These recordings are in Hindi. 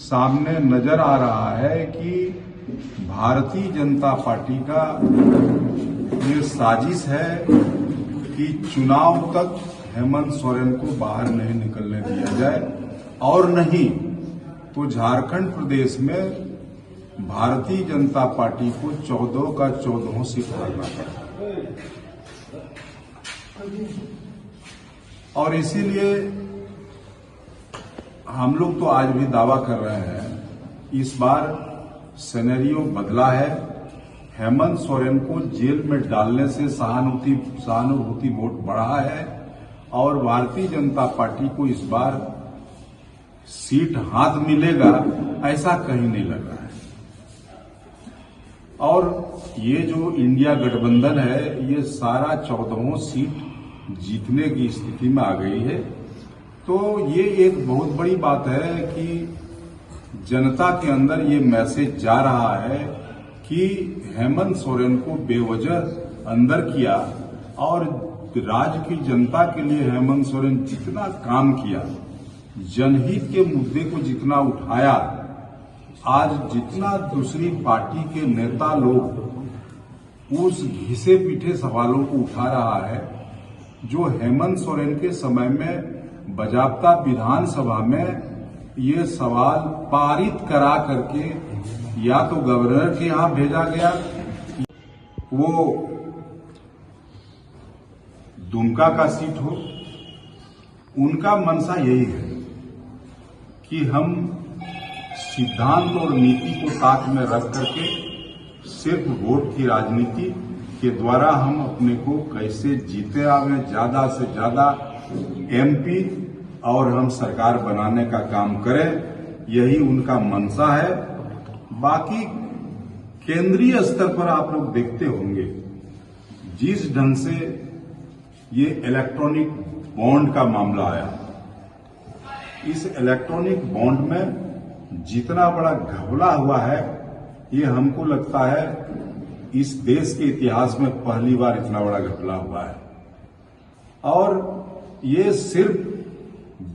सामने नजर आ रहा है कि भारतीय जनता पार्टी का ये साजिश है कि चुनाव तक हेमंत सोरेन को बाहर नहीं निकलने दिया जाए और नहीं तो झारखंड प्रदेश में भारतीय जनता पार्टी को 14 का 14 सीट करना पड़ा। और इसीलिए हम लोग तो आज भी दावा कर रहे हैं, इस बार सिनेरियो बदला है। हेमंत सोरेन को जेल में डालने से सहानुभूति वोट बढ़ा है और भारतीय जनता पार्टी को इस बार सीट हाथ मिलेगा ऐसा कहीं नहीं लग रहा है। और ये जो इंडिया गठबंधन है ये सारा 14 सीट जीतने की स्थिति में आ गई है। तो ये एक बहुत बड़ी बात है कि जनता के अंदर ये मैसेज जा रहा है कि हेमंत सोरेन को बेवजह अंदर किया और राज्य की जनता के लिए हेमंत सोरेन जितना काम किया, जनहित के मुद्दे को जितना उठाया, आज जितना दूसरी पार्टी के नेता लोग उस घिसे पीटे सवालों को उठा रहा है, जो हेमंत सोरेन के समय में बजाबता विधानसभा में ये सवाल पारित करा करके या तो गवर्नर के यहां भेजा गया, वो दुमका का सीट हो, उनका मंशा यही है कि हम सिद्धांत और नीति को साथ में रख करके सिर्फ वोट की राजनीति के द्वारा हम अपने को कैसे जीते आवे, ज्यादा से ज्यादा एमपी और हम सरकार बनाने का काम करें, यही उनका मंशा है। बाकी केंद्रीय स्तर पर आप लोग देखते होंगे जिस ढंग से ये इलेक्ट्रॉनिक बॉन्ड का मामला आया, इस इलेक्ट्रॉनिक बॉन्ड में जितना बड़ा घपला हुआ है, ये हमको लगता है इस देश के इतिहास में पहली बार इतना बड़ा घपला हुआ है। और ये सिर्फ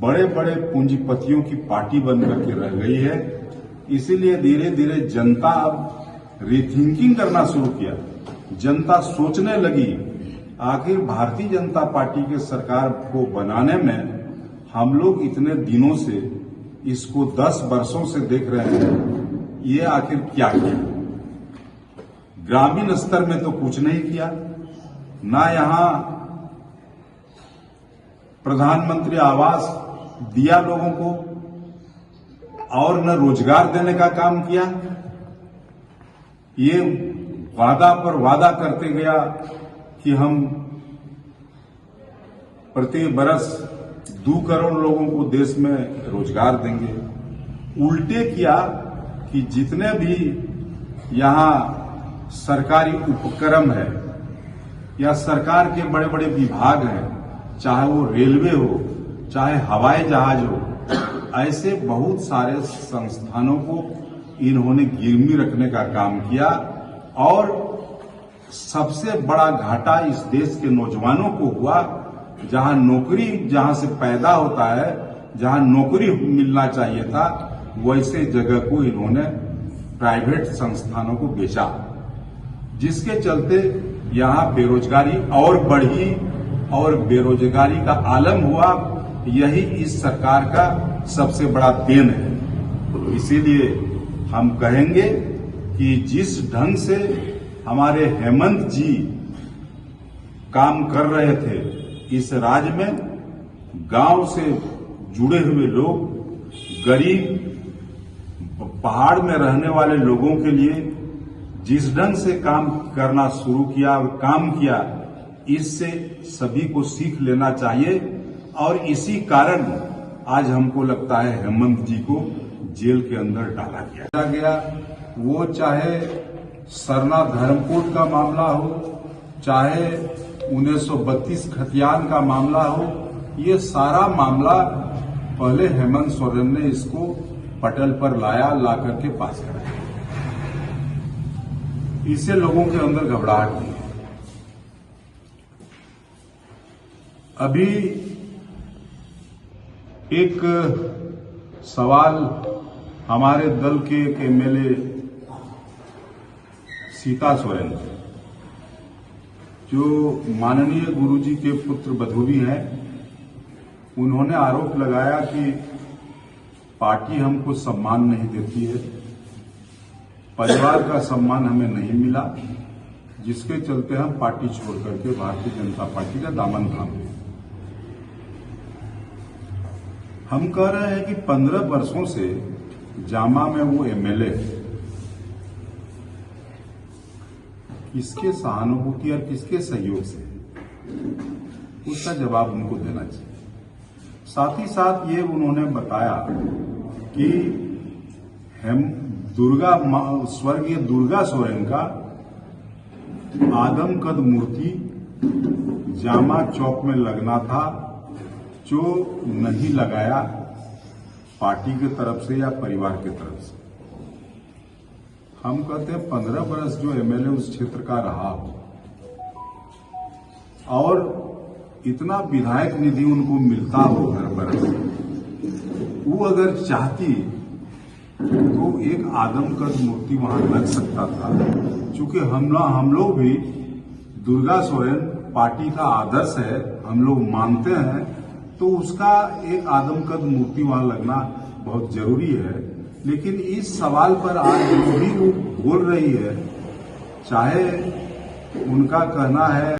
बड़े बड़े पूंजीपतियों की पार्टी बनकर के रह गई है। इसीलिए धीरे धीरे जनता अब रीथिंकिंग करना शुरू किया, जनता सोचने लगी आखिर भारतीय जनता पार्टी के सरकार को बनाने में हम लोग इतने दिनों से इसको 10 वर्षों से देख रहे हैं, ये आखिर क्या किया। ग्रामीण स्तर में तो कुछ नहीं किया, ना यहां प्रधानमंत्री आवास दिया लोगों को और न रोजगार देने का काम किया। ये वादा पर वादा करते गया कि हम प्रति बरस 2 करोड़ लोगों को देश में रोजगार देंगे। उल्टे किया कि जितने भी यहां सरकारी उपक्रम है या सरकार के बड़े बड़े विभाग हैं, चाहे वो रेलवे हो, चाहे हवाई जहाज हो, ऐसे बहुत सारे संस्थानों को इन्होंने गिरवी रखने का काम किया। और सबसे बड़ा घाटा इस देश के नौजवानों को हुआ, जहां से पैदा होता है, जहां नौकरी मिलना चाहिए था, वैसे जगह को इन्होंने प्राइवेट संस्थानों को बेचा, जिसके चलते यहां बेरोजगारी और बढ़ी और बेरोजगारी का आलम हुआ। यही इस सरकार का सबसे बड़ा देन है। इसीलिए हम कहेंगे कि जिस ढंग से हमारे हेमंत जी काम कर रहे थे इस राज्य में, गांव से जुड़े हुए लोग, गरीब, पहाड़ में रहने वाले लोगों के लिए जिस ढंग से काम करना शुरू किया, काम किया, इससे सभी को सीख लेना चाहिए। और इसी कारण आज हमको लगता है हेमंत जी को जेल के अंदर डाला गया। वो चाहे सरना धर्मकोट का मामला हो, चाहे 1932 खतियान का मामला हो, ये सारा मामला पहले हेमंत सोरेन ने इसको पटल पर लाया, ला करके पास कराया। इससे लोगों के अंदर घबराहट नहीं है। अभी एक सवाल हमारे दल के एक एमएलए सीता सोरेन, जो माननीय गुरुजी के पुत्र वधू भी हैं, उन्होंने आरोप लगाया कि पार्टी हमको सम्मान नहीं देती है, परिवार का सम्मान हमें नहीं मिला, जिसके चलते हम पार्टी छोड़ करके भारतीय जनता पार्टी का दामन थामे। हम कह रहे हैं कि 15 वर्षों से जामा में वो एमएलए किसके सहानुभूति और किसके सहयोग से, उसका जवाब उनको देना चाहिए। साथ ही साथ ये उन्होंने बताया कि हम स्वर्गीय दुर्गा सोरेन का आदमकद मूर्ति जामा चौक में लगना था, जो नहीं लगाया पार्टी की तरफ से या परिवार की तरफ से। हम कहते हैं 15 वर्ष जो एमएलए उस क्षेत्र का रहा हो और इतना विधायक निधि उनको मिलता हो हर वर्ष, वो अगर चाहती तो एक आदमकद मूर्ति वहां लग सकता था। चूंकि हम लोग भी दुर्गा सोरेन पार्टी का आदर्श है, हम लोग मानते हैं, तो उसका एक आदमकद मूर्ति वहां लगना बहुत जरूरी है। लेकिन इस सवाल पर आज जो भी वो बोल रही है, चाहे उनका कहना है